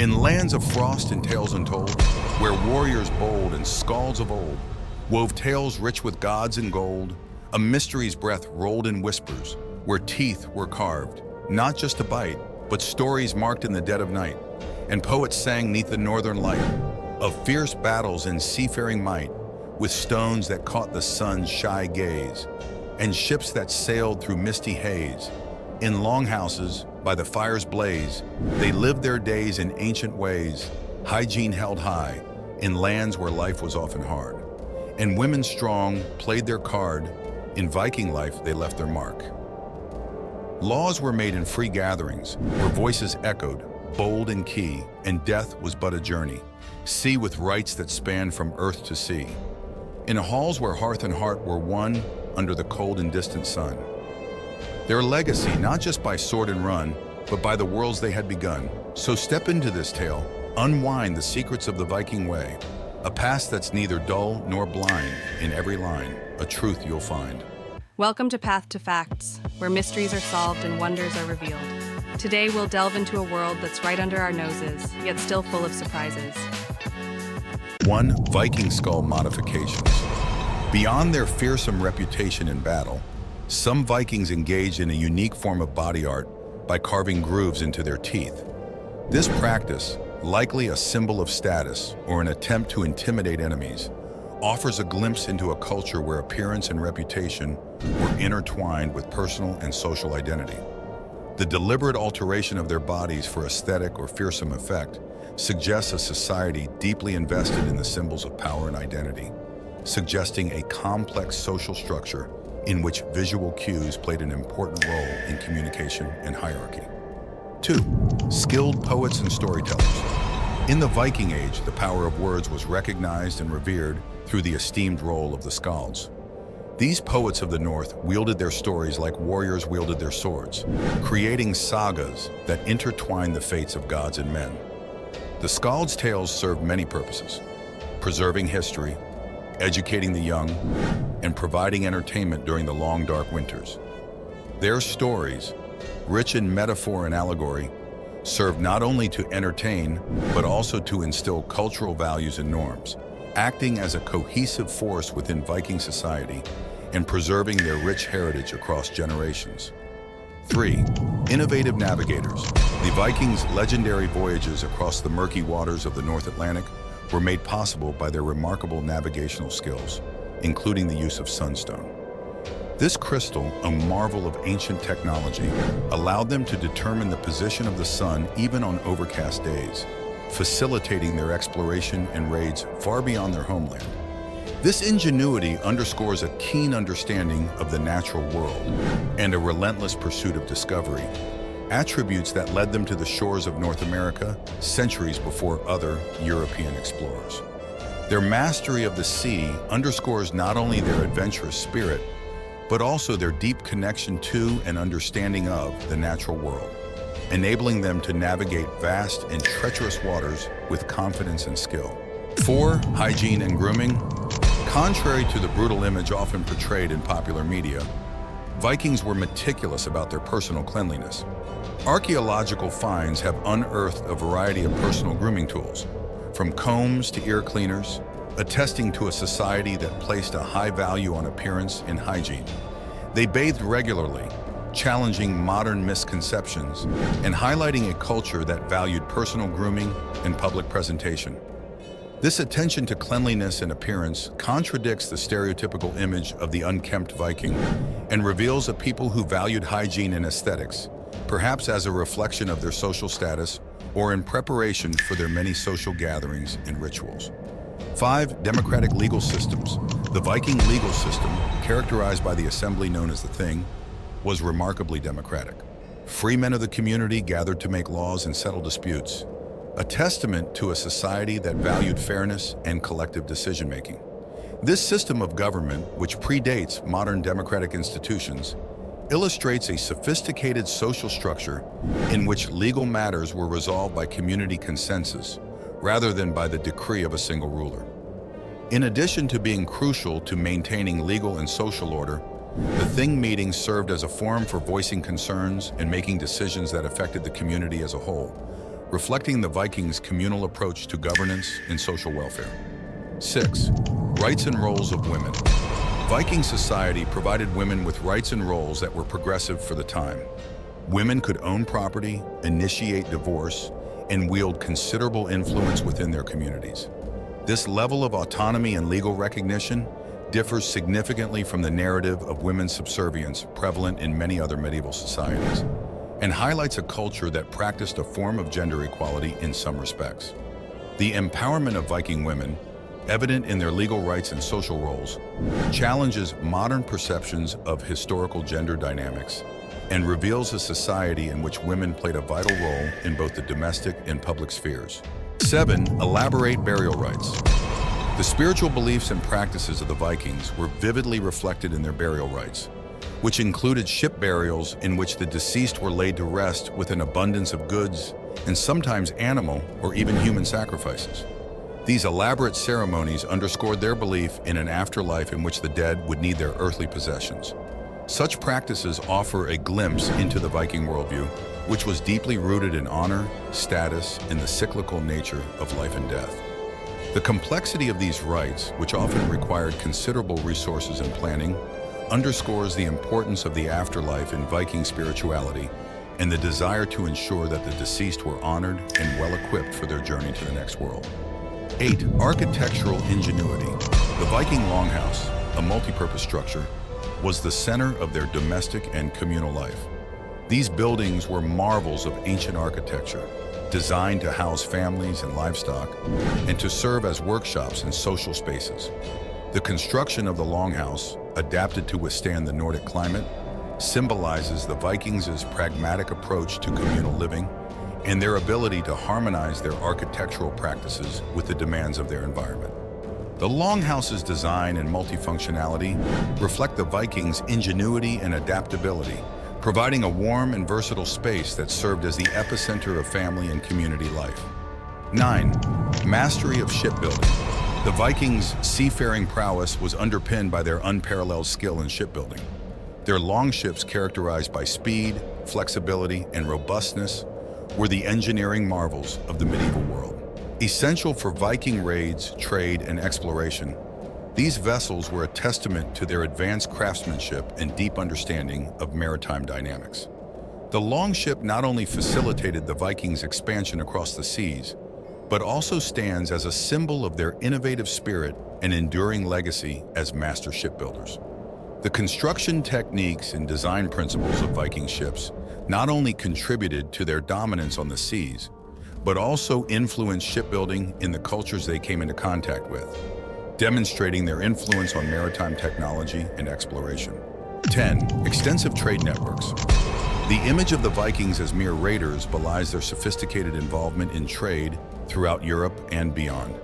In lands of frost and tales untold, where warriors bold and skalds of old wove tales rich with gods and gold, a mystery's breath rolled in whispers, where teeth were carved, not just to bite, but stories marked in the dead of night, and poets sang 'neath the northern light of fierce battles and seafaring might, with stones that caught the sun's shy gaze, and ships that sailed through misty haze. In longhouses, by the fire's blaze, they lived their days in ancient ways, hygiene held high, in lands where life was often hard. And women strong played their card, in Viking life they left their mark. Laws were made in free gatherings, where voices echoed, bold and key, and death was but a journey, sea with rights that spanned from earth to sea. In halls where hearth and heart were one under the cold and distant sun. Their legacy, not just by sword and run, but by the worlds they had begun. So step into this tale, unwind the secrets of the Viking way, a past that's neither dull nor blind, in every line, a truth you'll find. Welcome to Path to Facts, where mysteries are solved and wonders are revealed. Today we'll delve into a world that's right under our noses, yet still full of surprises. 1. Viking skull modifications. Beyond their fearsome reputation in battle, some Vikings engaged in a unique form of body art by carving grooves into their teeth. This practice, likely a symbol of status or an attempt to intimidate enemies, offers a glimpse into a culture where appearance and reputation were intertwined with personal and social identity. The deliberate alteration of their bodies for aesthetic or fearsome effect suggests a society deeply invested in the symbols of power and identity, suggesting a complex social structure in which visual cues played an important role in communication and hierarchy. 2. Skilled poets and storytellers. In the Viking Age, the power of words was recognized and revered through the esteemed role of the skalds. These poets of the North wielded their stories like warriors wielded their swords, creating sagas that intertwined the fates of gods and men. The skalds' tales served many purposes: preserving history, educating the young, and providing entertainment during the long, dark winters. Their stories, rich in metaphor and allegory, served not only to entertain, but also to instill cultural values and norms, acting as a cohesive force within Viking society and preserving their rich heritage across generations. 3. Innovative navigators. The Vikings' legendary voyages across the murky waters of the North Atlantic were made possible by their remarkable navigational skills, including the use of sunstone. This crystal, a marvel of ancient technology, allowed them to determine the position of the sun even on overcast days, facilitating their exploration and raids far beyond their homeland. This ingenuity underscores a keen understanding of the natural world and a relentless pursuit of discovery, attributes that led them to the shores of North America centuries before other European explorers. Their mastery of the sea underscores not only their adventurous spirit, but also their deep connection to and understanding of the natural world, enabling them to navigate vast and treacherous waters with confidence and skill. 4. Hygiene and grooming. Contrary to the brutal image often portrayed in popular media, Vikings were meticulous about their personal cleanliness. Archaeological finds have unearthed a variety of personal grooming tools, from combs to ear cleaners, attesting to a society that placed a high value on appearance and hygiene. They bathed regularly, challenging modern misconceptions and highlighting a culture that valued personal grooming and public presentation. This attention to cleanliness and appearance contradicts the stereotypical image of the unkempt Viking and reveals a people who valued hygiene and aesthetics, perhaps as a reflection of their social status or in preparation for their many social gatherings and rituals. 5. Democratic legal systems. The Viking legal system, characterized by the assembly known as the Thing, was remarkably democratic. Free men of the community gathered to make laws and settle disputes, a testament to a society that valued fairness and collective decision-making. This system of government, which predates modern democratic institutions, illustrates a sophisticated social structure in which legal matters were resolved by community consensus rather than by the decree of a single ruler. In addition to being crucial to maintaining legal and social order, the Thing meetings served as a forum for voicing concerns and making decisions that affected the community as a whole, reflecting the Vikings' communal approach to governance and social welfare. 6. Rights and roles of women. Viking society provided women with rights and roles that were progressive for the time. Women could own property, initiate divorce, and wield considerable influence within their communities. This level of autonomy and legal recognition differs significantly from the narrative of women's subservience prevalent in many other medieval societies, and highlights a culture that practiced a form of gender equality in some respects. The empowerment of Viking women, evident in their legal rights and social roles, challenges modern perceptions of historical gender dynamics and reveals a society in which women played a vital role in both the domestic and public spheres. 7. Elaborate burial rites. The spiritual beliefs and practices of the Vikings were vividly reflected in their burial rites, which included ship burials in which the deceased were laid to rest with an abundance of goods and sometimes animal or even human sacrifices. These elaborate ceremonies underscored their belief in an afterlife in which the dead would need their earthly possessions. Such practices offer a glimpse into the Viking worldview, which was deeply rooted in honor, status, and the cyclical nature of life and death. The complexity of these rites, which often required considerable resources and planning, underscores the importance of the afterlife in Viking spirituality and the desire to ensure that the deceased were honored and well-equipped for their journey to the next world. 8. Architectural ingenuity. The Viking longhouse, a multi-purpose structure, was the center of their domestic and communal life. These buildings were marvels of ancient architecture, designed to house families and livestock and to serve as workshops and social spaces. The construction of the longhouse, adapted to withstand the Nordic climate, symbolizes the Vikings' pragmatic approach to communal living and their ability to harmonize their architectural practices with the demands of their environment. The longhouse's design and multifunctionality reflect the Vikings' ingenuity and adaptability, providing a warm and versatile space that served as the epicenter of family and community life. 9. Mastery of shipbuilding. The Vikings' seafaring prowess was underpinned by their unparalleled skill in shipbuilding. Their longships, characterized by speed, flexibility, and robustness, were the engineering marvels of the medieval world. Essential for Viking raids, trade, and exploration, these vessels were a testament to their advanced craftsmanship and deep understanding of maritime dynamics. The longship not only facilitated the Vikings' expansion across the seas, but also stands as a symbol of their innovative spirit and enduring legacy as master shipbuilders. The construction techniques and design principles of Viking ships not only contributed to their dominance on the seas, but also influenced shipbuilding in the cultures they came into contact with, demonstrating their influence on maritime technology and exploration. 10. Extensive trade networks. The image of the Vikings as mere raiders belies their sophisticated involvement in trade throughout Europe and beyond.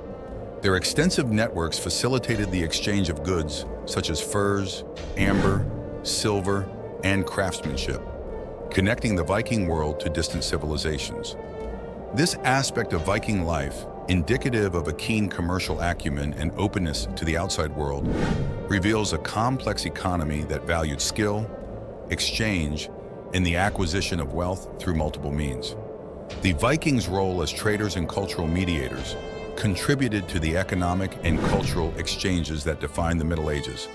Their extensive networks facilitated the exchange of goods such as furs, amber, silver, and craftsmanship, connecting the Viking world to distant civilizations. This aspect of Viking life, indicative of a keen commercial acumen and openness to the outside world, reveals a complex economy that valued skill, exchange, and the acquisition of wealth through multiple means. The Vikings' role as traders and cultural mediators contributed to the economic and cultural exchanges that defined the Middle Ages,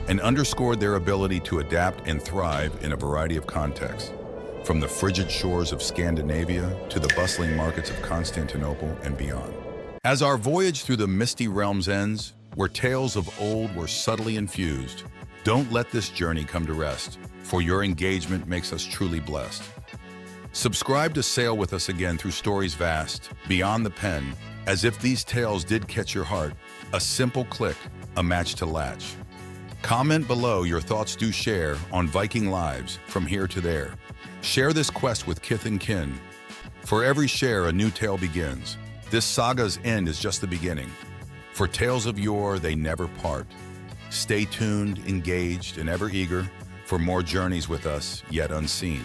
and underscored their ability to adapt and thrive in a variety of contexts, from the frigid shores of Scandinavia to the bustling markets of Constantinople and beyond. As our voyage through the misty realms ends, where tales of old were subtly infused, don't let this journey come to rest, for your engagement makes us truly blessed. Subscribe to sail with us again through stories vast, beyond the pen, as if these tales did catch your heart, a simple click, a match to latch. Comment below your thoughts. Do share on Viking lives from here to there. Share this quest with kith and kin. For every share, a new tale begins. This saga's end is just the beginning. For tales of yore, they never part. Stay tuned, engaged, and ever eager for more journeys with us, yet unseen.